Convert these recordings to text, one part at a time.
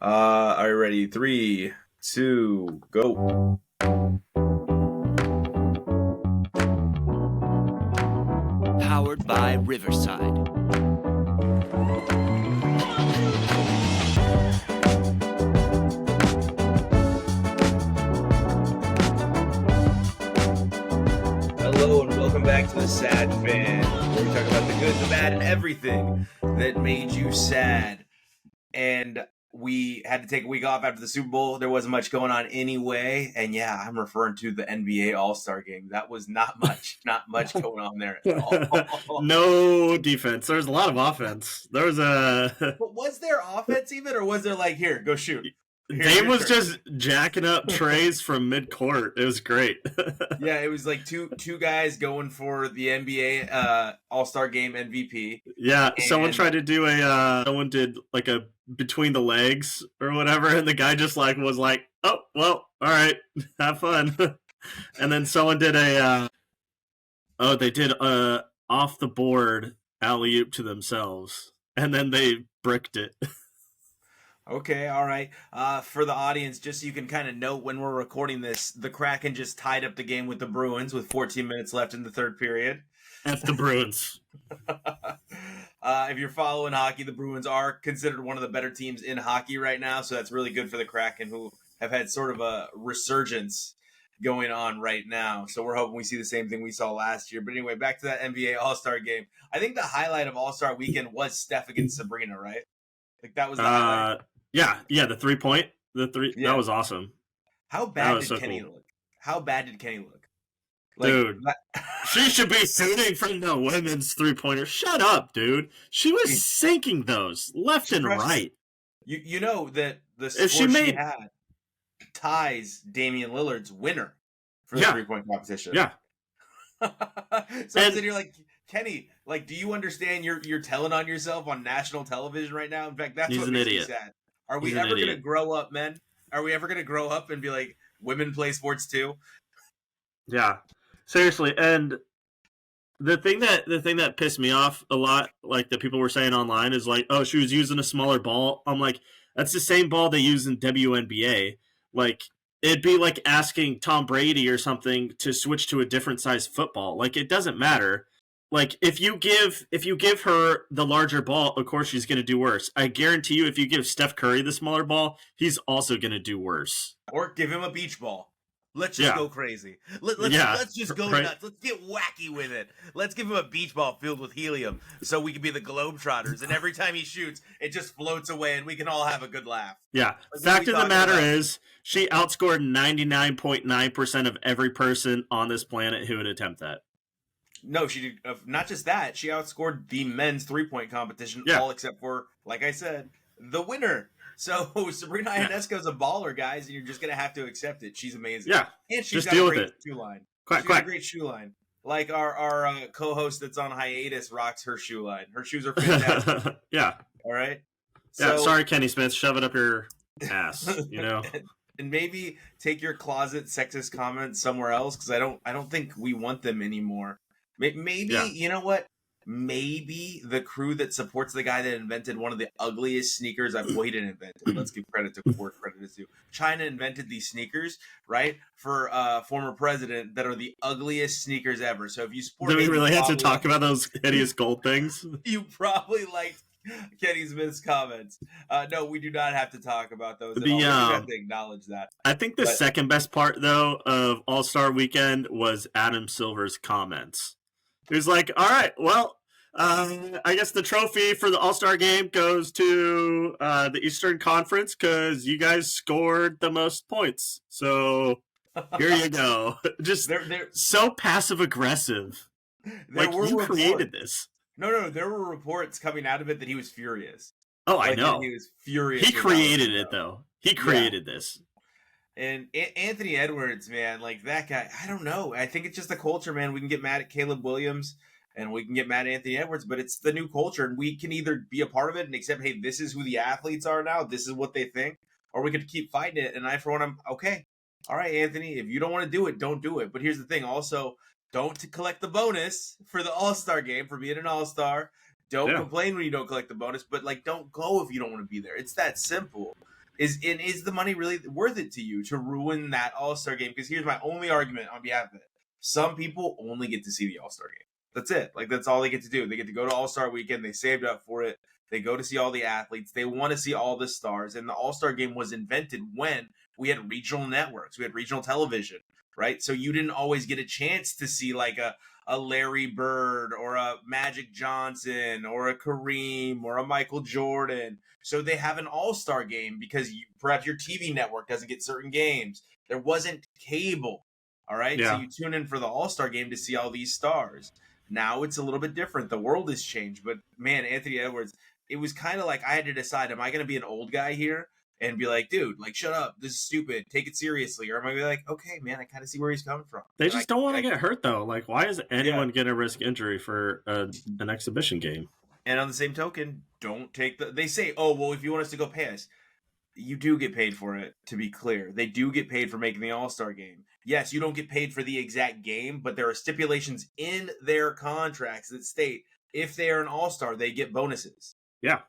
Are you ready? 3, 2, go. Powered by Riverside. Hello and welcome back to the Sad Fan, where we talk about the good, the bad, and everything that made you sad. And we had to take a week off after the Super Bowl. There wasn't much going on anyway. And yeah, I'm referring to the NBA All-Star game. That was not much going on there at all. No defense. There's a lot of offense. There was a. But was there offense even, or was there like, here, go shoot? Dame was just jacking up trays from mid-court. It was great. Yeah, it was like two guys going for the NBA All-Star Game MVP. Yeah, someone tried to do someone did like a between the legs or whatever, and the guy just was like, oh, well, all right, have fun. And then someone did they did off the board alley-oop to themselves, and then they bricked it. Okay, all right. For the audience, just so you can kind of note when we're recording this, the Kraken just tied up the game with the Bruins with 14 minutes left in the third period. That's the Bruins. If you're following hockey, the Bruins are considered one of the better teams in hockey right now, so that's really good for the Kraken, who have had sort of a resurgence going on right now. So we're hoping we see the same thing we saw last year. But anyway, back to that NBA All-Star game. I think the highlight of All-Star Weekend was Steph against Sabrina, right? Like that was the highlight. Yeah, the 3-point. That was awesome. How bad did Kenny look? How bad did Kenny look? Dude, she should be shooting from the women's three-pointer. Shut up, dude. She was sinking those left and right. You know that the score she had ties Damian Lillard's winner for the three-point competition. Yeah. So I'm sitting here like, Kenny, like, do you understand you're telling on yourself on national television right now? In fact, that's what makes me sad. Are we ever going to grow up, men? Are we ever going to grow up and be like, women play sports too? Yeah. Seriously, and the thing that pissed me off a lot, like that people were saying online, is like, oh, she was using a smaller ball. I'm like, that's the same ball they use in WNBA. Like, it'd be like asking Tom Brady or something to switch to a different size football. Like, it doesn't matter. Like, if you give her the larger ball, of course she's going to do worse. I guarantee you, if you give Steph Curry the smaller ball, he's also going to do worse. Or give him a beach ball. Let's just go crazy. Let's just go nuts. Let's get wacky with it. Let's give him a beach ball filled with helium so we can be the Globetrotters. And every time he shoots, it just floats away and we can all have a good laugh. Yeah. Fact of the matter is, she outscored 99.9% of every person on this planet who would attempt that. No, she did. Not just that. She outscored the men's three-point competition, all except for, like I said, the winner. So Sabrina Ionesco's a baller, guys, and you're just gonna have to accept it. She's amazing. Yeah, and she's got a great shoe line. She's got a great shoe line. Like our co-host that's on hiatus rocks her shoe line. Her shoes are fantastic. Yeah. All right. So, sorry, Kenny Smith. Shove it up your ass. You know. And maybe take your closet sexist comments somewhere else, because I don't think we want them anymore. Maybe you know what? Maybe the crew that supports the guy that invented one of the ugliest sneakers he didn't invent it. Let's give credit to where credit is due. China invented these sneakers, right, for former president, that are the ugliest sneakers ever. So if you support, do we really have to talk about those hideous gold things? You probably liked Kenny Smith's comments. No, we do not have to talk about those. We have to acknowledge that. I think the second best part, though, of All-Star Weekend was Adam Silver's comments. He was like, all right, well, I guess the trophy for the All-Star game goes to the Eastern Conference because you guys scored the most points. So here you go. Just they're so passive-aggressive. Like, you created this. No, there were reports coming out of it that he was furious. Oh, I know. He was furious. He created it, though. He created this. And Anthony Edwards, man, like that guy, I don't know. I think it's just the culture, man. We can get mad at Caleb Williams and we can get mad at Anthony Edwards, but it's the new culture. And we can either be a part of it and accept, hey, this is who the athletes are now. This is what they think. Or we could keep fighting it. And I, for one, I'm okay. All right, Anthony, if you don't want to do it, don't do it. But here's the thing. Also, don't collect the bonus for the All-Star game for being an All-Star. Don't complain when you don't collect the bonus, but like, don't go if you don't want to be there. It's that simple. Is the money really worth it to you to ruin that All-Star game? Because here's my only argument on behalf of it. Some people only get to see the All-Star game. That's it. Like, that's all they get to do. They get to go to All-Star weekend. They saved up for it. They go to see all the athletes. They want to see all the stars. And the All-Star game was invented when we had regional networks. We had regional television, right? So you didn't always get a chance to see like a Larry Bird or a Magic Johnson or a Kareem or a Michael Jordan. So they have an all-star game because perhaps your TV network doesn't get certain games. There wasn't cable, all right? Yeah. So you tune in for the all-star game to see all these stars. Now it's a little bit different. The world has changed. But, man, Anthony Edwards, it was kind of like I had to decide, am I going to be an old guy here and be like, dude, like, shut up. This is stupid. Take it seriously. Or am I be like, okay, man, I kind of see where he's coming from. They just don't want to get hurt, though. Like, why is anyone going to risk injury for an exhibition game? And on the same token, don't take they say, oh, well, if you want us to go pay us, you do get paid for it, to be clear. They do get paid for making the All-Star game. Yes, you don't get paid for the exact game, but there are stipulations in their contracts that state if they are an All-Star, they get bonuses. Yeah.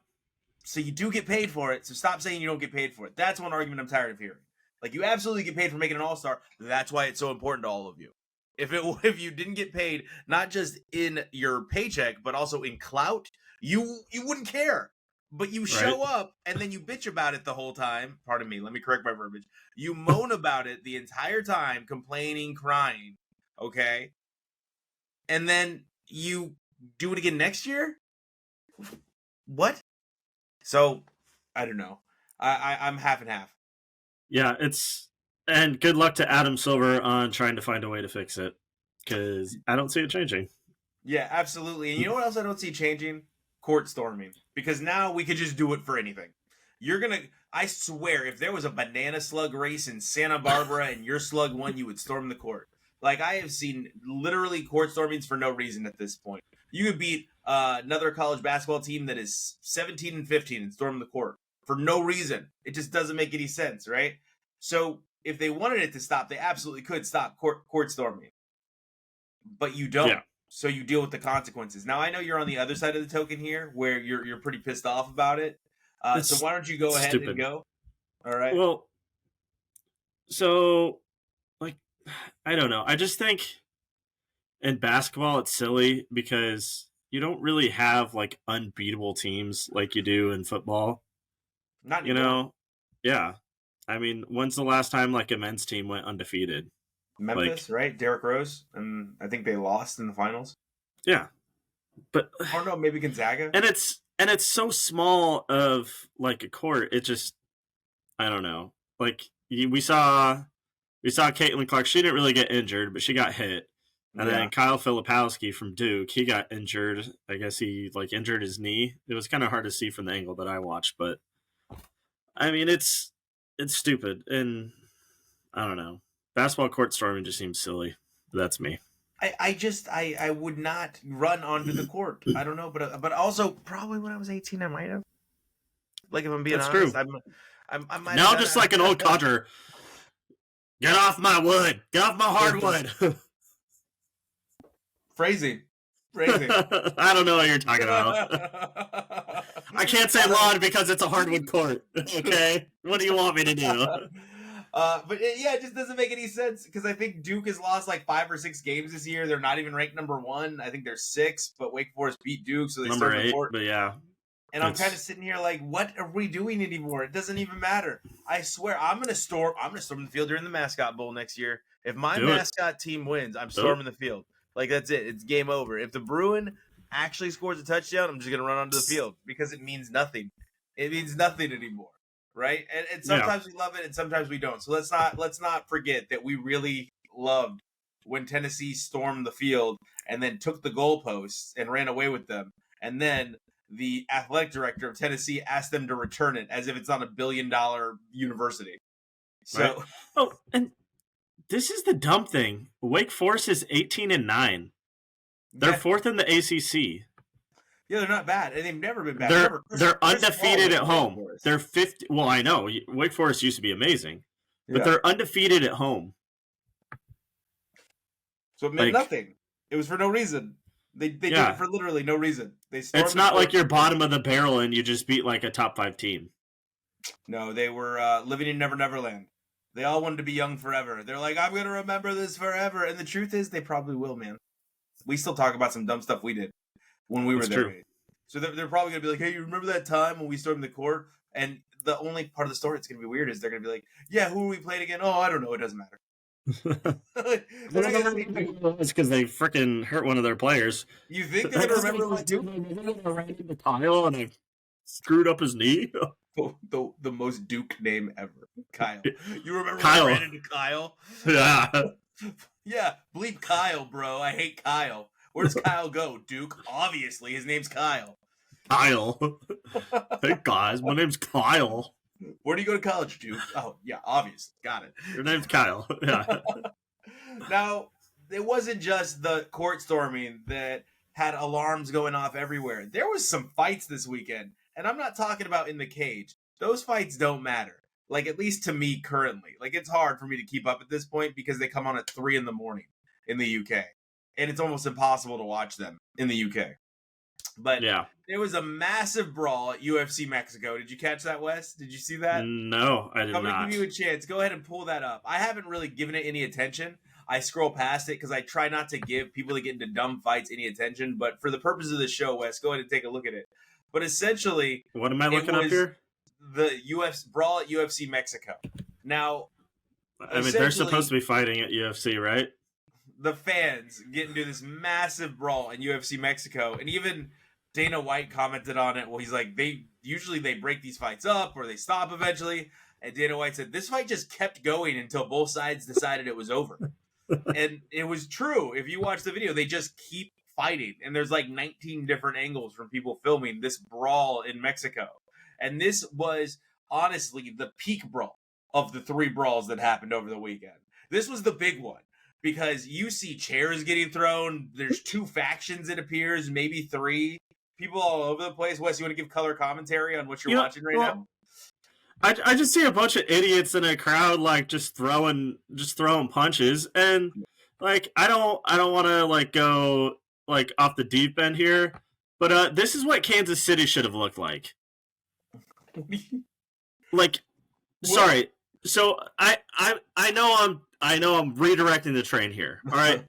So you do get paid for it, so stop saying you don't get paid for it. That's one argument I'm tired of hearing. Like, you absolutely get paid for making an All-Star. That's why it's so important to all of you. If you didn't get paid, not just in your paycheck, but also in clout, you wouldn't care. But you show up, and then you bitch about it the whole time. Pardon me, let me correct my verbiage. You moan about it the entire time, complaining, crying, okay? And then you do it again next year? What? So, I don't know. I'm half and half. Yeah, and good luck to Adam Silver on trying to find a way to fix it, because I don't see it changing. Yeah, absolutely. And you know what else I don't see changing? Court storming. Because now we could just do it for anything. I swear, if there was a banana slug race in Santa Barbara and your slug won, you would storm the court. Like, I have seen literally court stormings for no reason at this point. You could beat another college basketball team that is 17-15 and storm the court for no reason. It just doesn't make any sense, right? So if they wanted it to stop, they absolutely could stop court storming. But you don't. Yeah. So you deal with the consequences. Now, I know you're on the other side of the token here, where you're pretty pissed off about it. So why don't you go ahead and go? All right. Well, so, like, I don't know. I just think in basketball it's silly because you don't really have, like, unbeatable teams like you do in football. Not anymore. You know? Yeah. I mean, when's the last time, like, a men's team went undefeated? Memphis, right? Derrick Rose, and I think they lost in the finals. Yeah, but I don't know, maybe Gonzaga. And it's so small of like a court. It just, I don't know. Like we saw Caitlin Clark. She didn't really get injured, but she got hit. And then Kyle Filipowski from Duke, he got injured. I guess he like injured his knee. It was kind of hard to see from the angle that I watched, but I mean it's stupid, and I don't know. Basketball court storming just seems silly. That's me. I would not run onto the court. I don't know, but also probably when I was 18, I might have. Like, if I'm being honest, true. I might now just like an old codger. Get off my wood. Get off my hardwood. Phrasing. I don't know what you're talking about. I can't say lawn because it's a hardwood court. Okay, what do you want me to do? But it just doesn't make any sense because I think Duke has lost like 5 or 6 games this year. They're not even ranked number 1. I think they're 6, but Wake Forest beat Duke, so they number start 8. But yeah, and I'm kind of sitting here like, what are we doing anymore? It doesn't even matter. I swear, I'm gonna storm the field during the mascot bowl next year. If my mascot team wins, I'm storming the field. Like, that's it. It's game over. If the Bruin actually scores a touchdown, I'm just gonna run onto the field because it means nothing. It means nothing anymore. Right, and sometimes we love it, and sometimes we don't. So let's not forget that we really loved when Tennessee stormed the field and then took the goalposts and ran away with them, and then the athletic director of Tennessee asked them to return it as if it's not $1 billion university. So, and this is the dumb thing. Wake Forest is 18-9. They're 4th in the ACC. Yeah, they're not bad, and they've never been bad. They're undefeated at home. They're 50. Well, I know Wake Forest used to be amazing, but they're undefeated at home. So it meant nothing. It was for no reason. They did it for literally no reason. It's not like you're bottom of the barrel and you just beat like a top 5 team. No, they were living in Never Never Land. They all wanted to be young forever. They're like, I'm gonna remember this forever. And the truth is, they probably will, man. We still talk about some dumb stuff we did when we were It's their true. age. So they're probably gonna be like, hey, you remember that time when we stormed the court? And the only part of the story that's gonna be weird is they're gonna be like, yeah, who are we playing again? Oh, I don't know. It doesn't matter. They're not gonna say, It's because they freaking hurt one of their players. you think they're gonna remember it was Duke? I ran into Kyle and I screwed up his knee. The most Duke name ever, Kyle. You remember Kyle. when I ran into Kyle? Yeah. Yeah, bleep Kyle, bro. I hate Kyle. Where does Kyle go? Duke? Obviously, his name's Kyle. Kyle. Hey guys, my name's Kyle. Where do you go to college, Duke? Oh, yeah, obviously. Got it. Your name's Kyle. Yeah. Now, it wasn't just the court storming that had alarms going off everywhere. There was some fights this weekend, and I'm not talking about in the cage. Those fights don't matter. Like, at least to me currently. Like, it's hard for me to keep up at this point because they come on at 3 in the morning in the UK. And it's almost impossible to watch them in the UK. But Yeah. there was a massive brawl at UFC Mexico. Did you catch that, Wes? Did you see that? No, I did I'm going to not. give you a chance. Go ahead and pull that up. I haven't really given it any attention. I scroll past it because I try not to give people that get into dumb fights any attention. But for the purpose of the show, Wes, go ahead and take a look at it. But essentially, What am I looking up was here? the UFC brawl at UFC Mexico. Now, I mean, they're essentially, supposed to be fighting at UFC, right? the fans get into this massive brawl in UFC Mexico, and even Dana White commented on it. Well, he's like, they break these fights up or they stop eventually. And Dana White said this fight just kept going until both sides decided it was over. And it was true. If you watch the video, they just keep fighting, and there's like 19 different angles from people filming this brawl in Mexico. And this was honestly the peak brawl of the 3 brawls that happened over the weekend. This was the big one because you see chairs getting thrown. There's 2 factions, it appears, maybe 3. People all over the place. Wes, you want to give color commentary on what you're watching right now? I just see a bunch of idiots in a crowd like just throwing punches, and like I don't want to like go like off the deep end here, but this is what Kansas City should have looked like. Like, sorry. So I know I'm redirecting the train here. All right.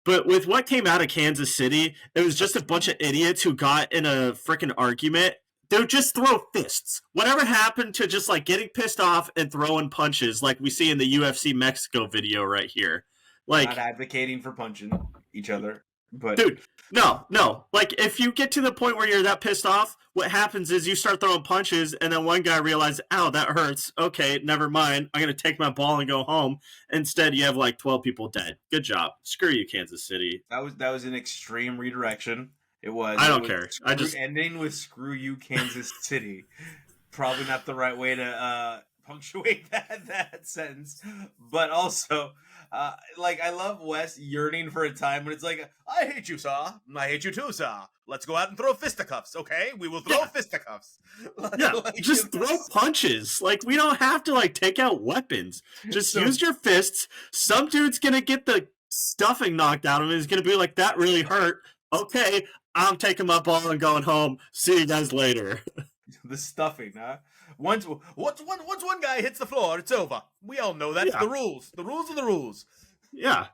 But with what came out of Kansas City, it was just a bunch of idiots who got in a freaking argument. They would just throw fists. Whatever happened to just like getting pissed off and throwing punches like we see in the UFC Mexico video right here? Like, not advocating for punching each other, but dude, no. Like, if you get to the point where you're that pissed off, what happens is you start throwing punches, and then one guy realizes, ow, that hurts. Okay, never mind. I'm going to take my ball and go home. Instead, you have like 12 people dead. Good job. Screw you, Kansas City. that was an extreme redirection. It was. I don't care. I just ending with "screw you, Kansas City." Probably not the right way to punctuate that sentence, but also, like, I love Wes yearning for a time when it's like, "I hate you, sir. I hate you too, sir. Let's go out and throw fisticuffs, okay? We will throw fisticuffs." Yeah, like, just throw punches. Like, we don't have to like take out weapons. Just use your fists. Some dude's gonna get the stuffing knocked out of him. He's gonna be like, "That really hurt." Okay. I'm taking my ball and going home. See you guys later. The stuffing, huh? Once one guy hits the floor, it's over. We all know that's the rules. The rules are the rules. Yeah.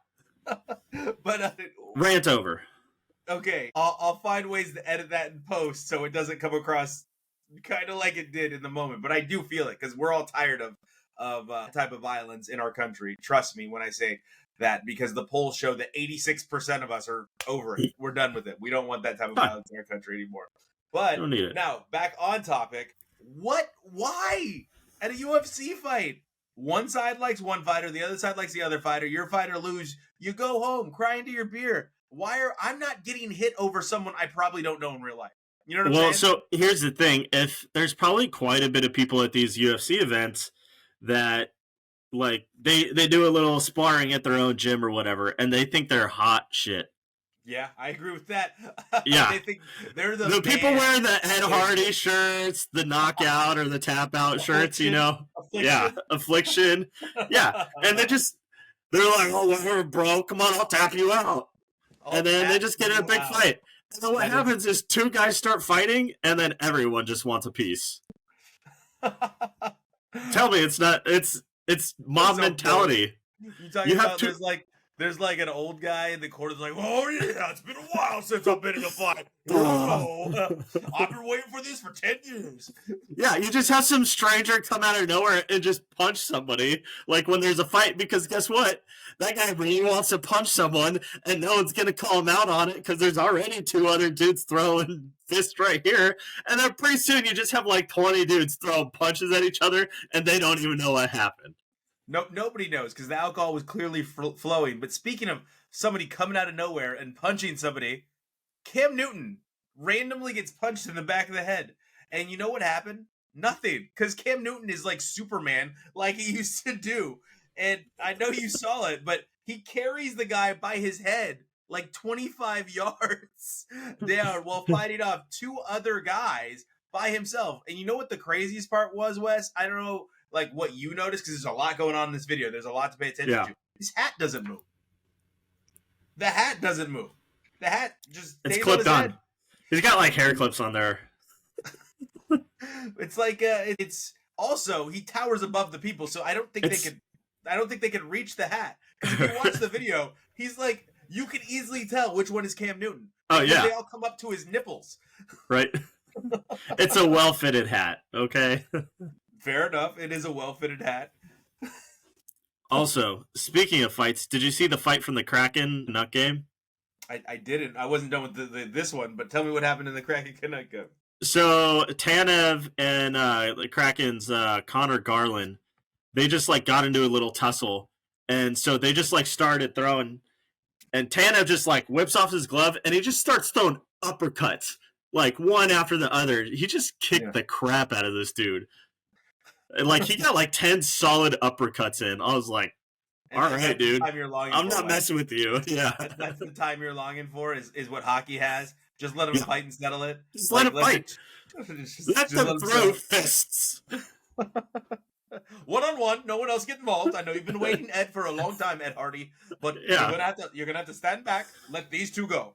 But rant over. Okay, I'll find ways to edit that in post so it doesn't come across kind of like it did in the moment. But I do feel it because we're all tired of type of violence in our country. Trust me when I say that, because the polls show that 86% of us are over it. We're done with it. We don't want that type of violence in our country anymore. But don't need it. Now, back on topic. Why? At a UFC fight, one side likes one fighter, the other side likes the other fighter. Your fighter lose, you go home, cry into your beer. I'm not getting hit over someone I probably don't know in real life. You know what I'm saying? Well, so here's the thing. If there's probably quite a bit of people at these UFC events that like they do a little sparring at their own gym or whatever, and they think they're hot shit. Yeah, I agree with that. Yeah. They think they're the people wearing the Ed Hardy shirts, the knockout or the tap out shirts, you know? Affliction. Yeah, Affliction. Yeah, and they're like, "Oh, whatever, bro, come on, I'll tap you out." And then they just get in a big fight. And then what happens is 2 guys start fighting, and then everyone just wants a piece. Tell me it's not. It's mob so mentality. You talking You have about to. there's like an old guy in the corner's like, oh yeah, it's been a while since I've been in a fight. I've been waiting for this for 10 years. Yeah, you just have some stranger come out of nowhere and just punch somebody, like when there's a fight, because guess what? That guy really wants to punch someone, and no one's going to call him out on it because there's already 2 other dudes throwing fists right here. And then pretty soon you just have like 20 dudes throwing punches at each other, and they don't even know what happened. No, nobody knows because the alcohol was clearly flowing. But speaking of somebody coming out of nowhere and punching somebody, Cam Newton randomly gets punched in the back of the head. And you know what happened? Nothing. Because Cam Newton is like Superman, like he used to do. And I know you saw it, but he carries the guy by his head like 25 yards down while fighting off 2 other guys by himself. And you know what the craziest part was, Wes? I don't know like what you noticed because there's a lot going on in this video. There's a lot to pay attention to. His hat doesn't move. The hat doesn't move. The hat just it's clipped on. Head. He's got like hair clips on there. It's like it's also he towers above the people, so I don't think they could reach the hat. Because if you watch the video, he's like you can easily tell which one is Cam Newton. Oh yeah, they all come up to his nipples. Right. It's a well-fitted hat. Okay. Fair enough. It is a well-fitted hat. Also, speaking of fights, did you see the fight from the Kraken Canuck game? I didn't. I wasn't done with this one, but tell me what happened in the Kraken Canuck game. So Tanev and the Kraken's Connor Garland, they just like got into a little tussle, and so they just like started throwing, and Tanev just like whips off his glove, and he just starts throwing uppercuts like one after the other. He just kicked the crap out of this dude. Like he got like 10 solid uppercuts in. I was like, all right, dude. I'm not messing with you. Yeah. That's the time you're longing for is what hockey has. Just let them fight and settle it. Just let them fight. Let them throw fists. One-on-one, no one else get involved. I know you've been waiting, Ed, for a long time, Ed Hardy, but you're gonna have to stand back. Let these 2 go.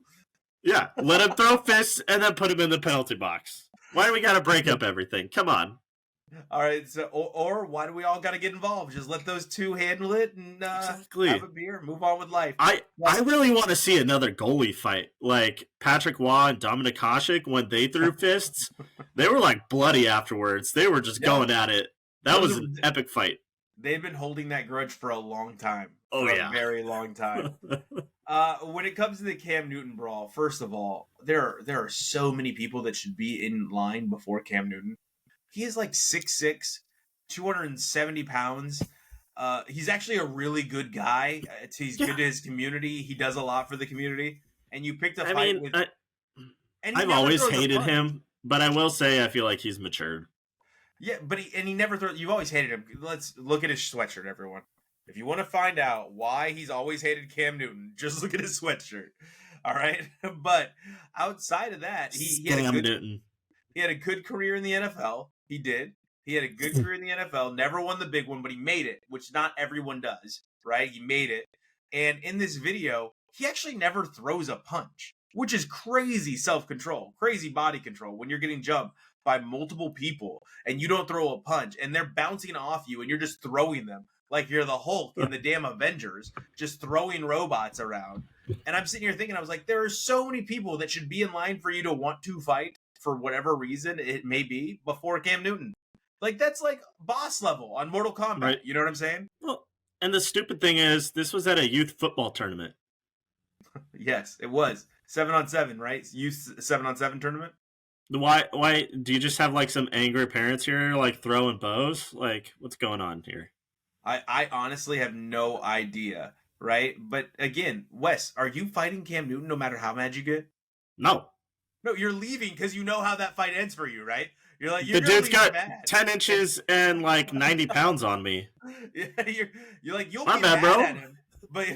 Yeah, let them throw fists and then put them in the penalty box. Why do we got to break up everything? Come on. All right, so or why do we all got to get involved? Just let those 2 handle it and have a beer, move on with life. I really want to see another goalie fight, like Patrick Waugh and Dominik Hasek when they threw fists. They were like bloody afterwards. They were just going at it. That was an epic fight. They've been holding that grudge for a long time. Oh for yeah, a very long time. When it comes to the Cam Newton brawl, first of all, there are so many people that should be in line before Cam Newton. He is like 6'6", 270 pounds. He's actually a really good guy. He's good to his community. He does a lot for the community. And you picked a fight with... I've always hated him, but I will say I feel like he's matured. Yeah, but he never throws... You've always hated him. Let's look at his sweatshirt, everyone. If you want to find out why he's always hated Cam Newton, just look at his sweatshirt. All right? But outside of that, he had a good career in the NFL. He did. He had a good career in the NFL. Never won the big one, but he made it, which not everyone does, right? He made it. And in this video, he actually never throws a punch, which is crazy self-control, crazy body control when you're getting jumped by multiple people and you don't throw a punch and they're bouncing off you and you're just throwing them like you're the Hulk in the damn Avengers, just throwing robots around. And I'm sitting here thinking, I was like, there are so many people that should be in line for you to want to fight for whatever reason it may be before Cam Newton. Like, that's like boss level on Mortal Kombat. Right. You know what I'm saying? Well, and the stupid thing is, this was at a youth football tournament. Yes, it was. 7-on-7, right? Youth 7-on-7 tournament? Why do you just have like some angry parents here like throwing bows? Like, what's going on here? I honestly have no idea, right? But again, Wes, are you fighting Cam Newton no matter how mad you get? No. No, you're leaving because you know how that fight ends for you, right? You're like, the dude's got 10 inches and like 90 pounds on me. Yeah, you're like, you'll be mad at him. But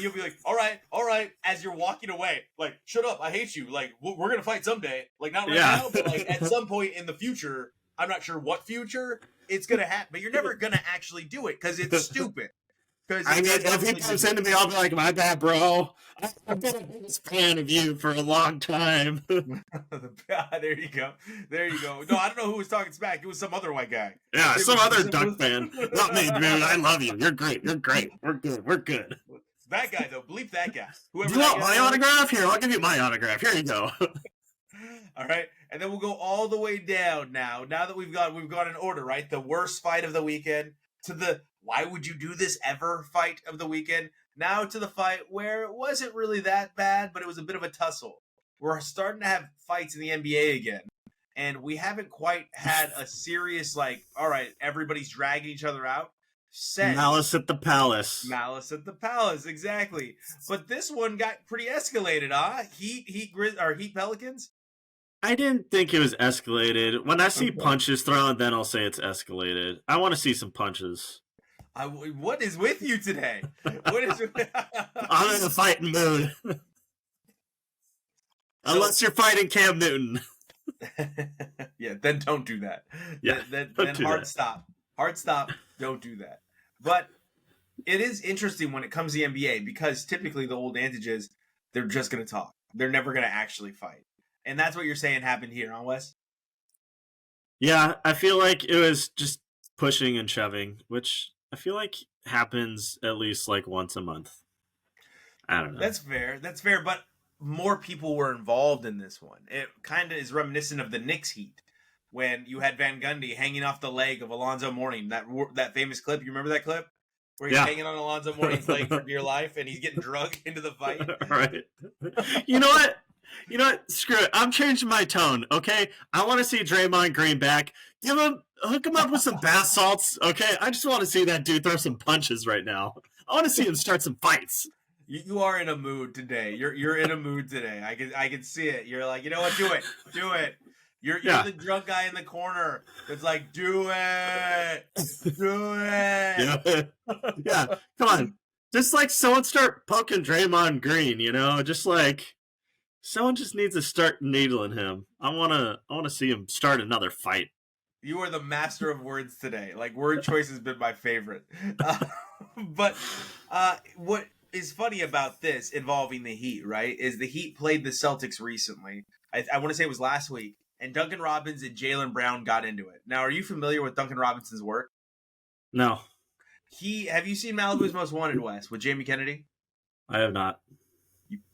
you'll be like, all right, as you're walking away, like, shut up, I hate you. Like, we're gonna fight someday. Like, not right now, but like at some point in the future, I'm not sure what future it's gonna happen. But you're never gonna actually do it because it's stupid. Because I mean, if he comes into me, I'll be like, my bad, bro. I've been a biggest fan of you for a long time. There you go. There you go. No, I don't know who was talking smack. It was some other white guy. Yeah, It some was other some- Duck fan. Not me, dude. I love you. You're great. You're great. We're good. We're good. That guy though. Bleep that guy. Do Whoever you that want guy my was. autograph? Here, I'll give you my autograph. Here you go. All right, and then we'll go all the way down now. Now that we've got in order, right? The worst fight of the weekend to the why would you do this ever fight of the weekend. Now to the fight where it wasn't really that bad, but it was a bit of a tussle. We're starting to have fights in the NBA again, and we haven't quite had a serious like, all right, everybody's dragging each other out. Since Malice at the Palace. Malice at the Palace, exactly. But this one got pretty escalated, huh? Heat Pelicans. I didn't think it was escalated. When I see punches thrown, then I'll say it's escalated. I want to see some punches. What is with you today? What is? I'm in a fighting mood. Unless you're fighting Cam Newton. Yeah, then don't do that. Yeah, then do hard that. stop. Hard stop. Don't do that. But it is interesting when it comes to the NBA because typically the old adage is they're just going to talk. They're never going to actually fight. And that's what you're saying happened here, huh, Wes? Yeah, I feel like it was just pushing and shoving, which I feel like happens at least like once a month. I don't know. That's fair. That's fair. But more people were involved in this one. It kind of is reminiscent of the Knicks Heat when you had Van Gundy hanging off the leg of Alonzo Mourning. That famous clip. You remember that clip? Where he's hanging on Alonzo Mourning's leg for dear life and he's getting drugged into the fight. Right. You know what? You know what? Screw it. I'm changing my tone, okay? I want to see Draymond Green back. Hook him up with some bath salts, okay? I just want to see that dude throw some punches right now. I want to see him start some fights. You are in a mood today. You're in a mood today. I can see it. You're like, you know what? Do it. You're the drunk guy in the corner that's like, do it. Yeah. Come on. Just like someone start poking Draymond Green, you know? Just like someone just needs to start needling him. I wanna see him start another fight. You are the master of words today. Like word choice has been my favorite. But what is funny about this involving the Heat, right, is the Heat played the Celtics recently. I want to say it was last week. And Duncan Robinson and Jaylen Brown got into it. Now, are you familiar with Duncan Robinson's work? No. Have you seen Malibu's Most Wanted, Wes, with Jamie Kennedy? I have not.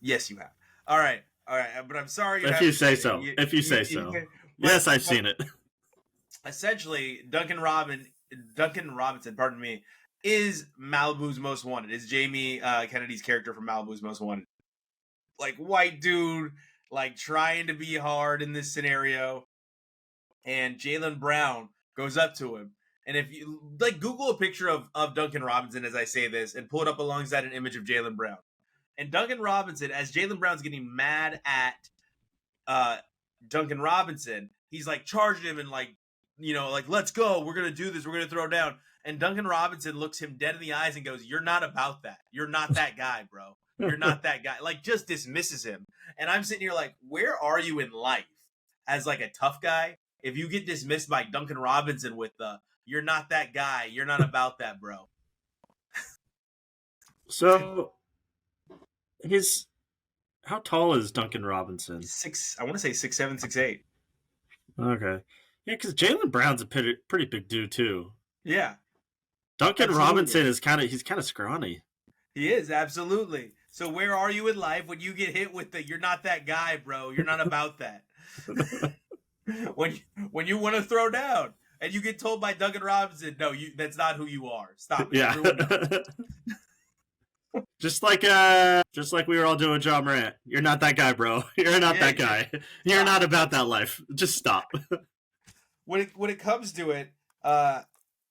Yes, you have. All right. But I'm sorry. If you say so. Yes, I've seen it. Essentially, Duncan Robinson, pardon me, is Malibu's Most Wanted. Is Jamie Kennedy's character from Malibu's Most Wanted. Like, white dude, like, trying to be hard in this scenario. And Jaylen Brown goes up to him. And if you, like, Google a picture of Duncan Robinson as I say this and pull it up alongside an image of Jaylen Brown. And Duncan Robinson, as Jaylen Brown's getting mad at Duncan Robinson, he's, like, charging him and, like, you know, like, let's go. We're going to do this. We're going to throw down. And Duncan Robinson looks him dead in the eyes and goes, you're not about that. You're not that guy, bro. You're not that guy. Like, just dismisses him. And I'm sitting here like, where are you in life as, like, a tough guy? If you get dismissed by Duncan Robinson with you're not that guy. You're not about that, bro. So, how tall is Duncan Robinson? I want to say 6'7", 6'8". Okay. Yeah, because Jaylen Brown's a pretty big dude, too. Yeah. Duncan Absolutely. Robinson is he's kind of scrawny. He is, absolutely. So where are you in life when you get hit with you're not that guy, bro. You're not about that. when you want to throw down and you get told by Duncan Robinson, no, that's not who you are. Stop it. Yeah. Everyone knows. Just like we were all doing John Morant. You're not that guy, bro. You're not that guy. You're not about that life. Just stop. When it comes to it,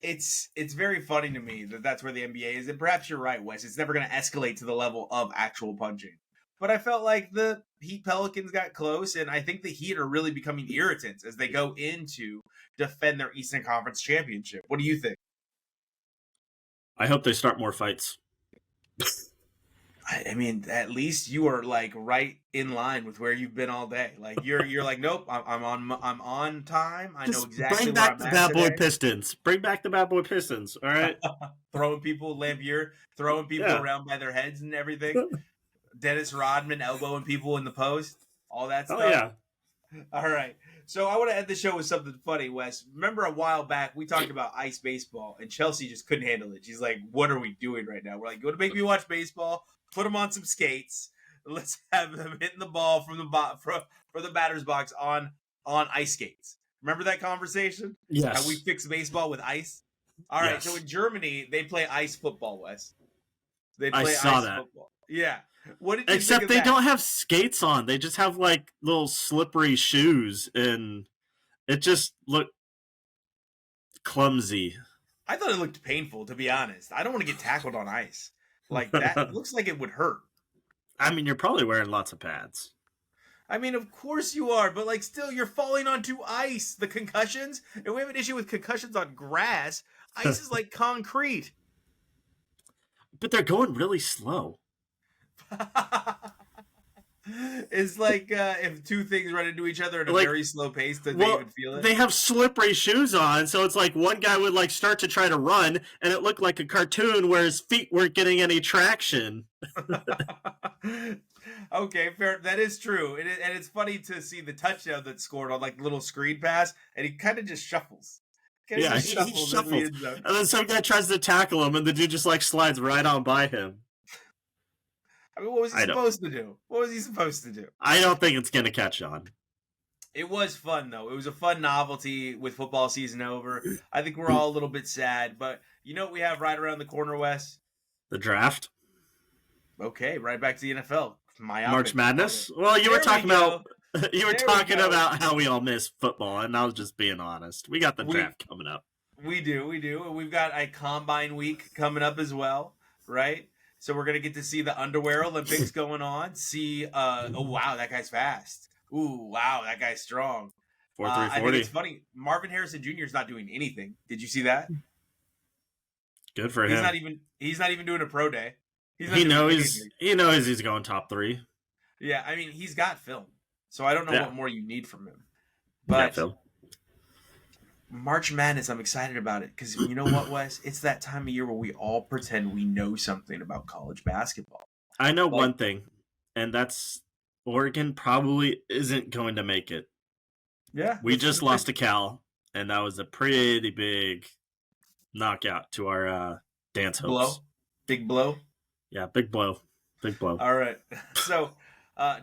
it's very funny to me that's where the NBA is, and perhaps you're right, Wes. It's never going to escalate to the level of actual punching. But I felt like the Heat Pelicans got close, and I think the Heat are really becoming irritants as they go into defend their Eastern Conference championship. What do you think? I hope they start more fights. I mean, at least you are like right in line with where you've been all day. Like you're like, nope, I'm on time. I know Just exactly bring where back I'm the at bad boy today. Pistons. Bring back the bad boy Pistons. All right. Throwing people, Lampier, throwing people Yeah. around by their heads and everything. Dennis Rodman elbowing people in the post, all that Oh stuff. yeah. All right. So I want to end the show with something funny, Wes. Remember a while back we talked about ice baseball, and Chelsea just couldn't handle it. She's like, "What are we doing right now?" We're like, "You want to make me watch baseball? Put them on some skates. Let's have them hitting the ball from for the batter's box on ice skates." Remember that conversation? How we Yes. fix baseball with ice? All right. So Yes. in Germany, they play ice football, Wes. They I play saw ice that. football. Yeah. What did you think Except of they that? don't have skates on. They just have like little slippery shoes, and it just looked clumsy. I thought it looked painful, to be honest. I don't want to get tackled on ice. Like that looks like it would hurt. I mean, you're probably wearing lots of pads. I mean, of course you are, but like still you're falling onto ice. The concussions, and we have an issue with concussions on grass. Ice is like concrete. But they're going really slow. It's like if two things run into each other at a Like, very slow pace, did they well, even feel it? they have slippery shoes on, so it's like one guy would like start to try to run, and it looked like a cartoon where his feet weren't getting any traction. Okay, fair. That is true, and it's funny to see the touchdown that's scored on like little screen pass, and he kind of just shuffles. Yeah, he In the shuffles, end zone. and then some guy tries to tackle him, and the dude just like slides right on by him. I mean, what was he I don't. supposed to do? What was he supposed to do? I don't think it's gonna catch on. It was fun though. It was a fun novelty with football season over. I think we're all a little bit sad, but you know what we have right around the corner, Wes? The draft, Okay, right back to the NFL. Myopic. March Madness. Well, you were There talking we go. about you were There we talking go. about how we all miss football, and I was just being honest. We got the We draft coming up. we do. And we've got a combine week coming up as well, right? So we're gonna get to see the underwear Olympics going on. See, oh wow, that guy's fast. Ooh, wow, that guy's strong. I think 4.340. it's funny. Marvin Harrison Jr. is not doing anything. Did you see that? Good for He's him. not even doing a pro day. He's not He doing knows. anything. He knows he's going top 3. Yeah, I mean he's got film, so I don't know Yeah. what more you need from him. Yeah, But Phil. March Madness, I'm excited about it because you know what, Wes? It's that time of year where we all pretend we know something about college basketball. I know Like, one thing, and that's Oregon probably isn't going to make it. yeah, We just lost to Cal, and that was a pretty big knockout to our dance hopes. blow, big blow. Yeah, big blow. Big blow. All right, so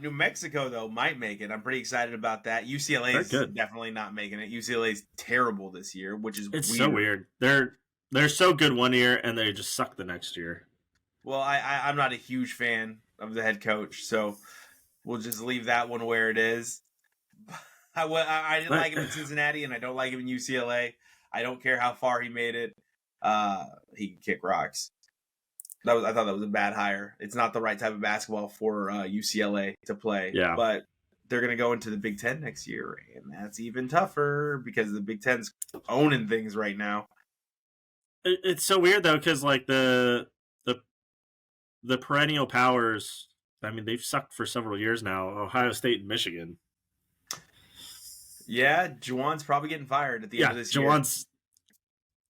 New Mexico though might make it. I'm pretty excited about that. UCLA is They're good. definitely not making it. UCLA is terrible this year, which is It's weird. so weird. They're so good one year, and they just suck the next year. Well, I'm not a huge fan of the head coach, so we'll just leave that one where it is. I didn't like him in Cincinnati, and I don't like him in UCLA. I don't care how far he made it. He can kick rocks. I thought that was a bad hire. It's not the right type of basketball for UCLA to play. Yeah. But they're going to go into the Big Ten next year, and that's even tougher because the Big Ten's owning things right now. It's so weird though, because like the perennial powers. I mean, they've sucked for several years now. Ohio State and Michigan. Yeah, Juwan's probably getting fired at the end of this year.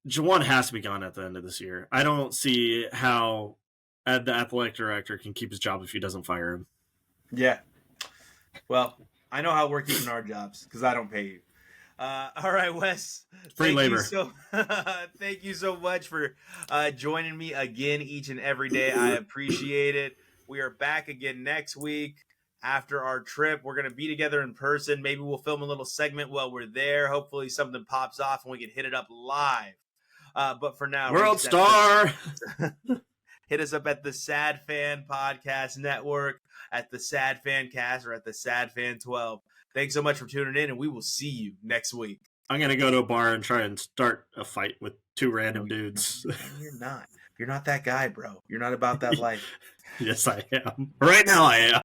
Juwan has to be gone at the end of this year. I don't see how the athletic director can keep his job if he doesn't fire him. Yeah. Well, I know how we're keeping our jobs because I don't pay you. All right, Wes. Free labor. Thank you so much for joining me again each and every day. I appreciate it. We are back again next week after our trip. We're going to be together in person. Maybe we'll film a little segment while we're there. Hopefully something pops off and we can hit it up live. But for now, World Star. Hit us up at the TheSadFan Podcast Network, at the TheSadFan Cast, or at the TheSadFan 12. Thanks so much for tuning in, and we will see you next week. I'm going to go to a bar and try and start a fight with 2 random dudes. You're not. You're not that guy, bro. You're not about that life. Yes, I am. Right now I am.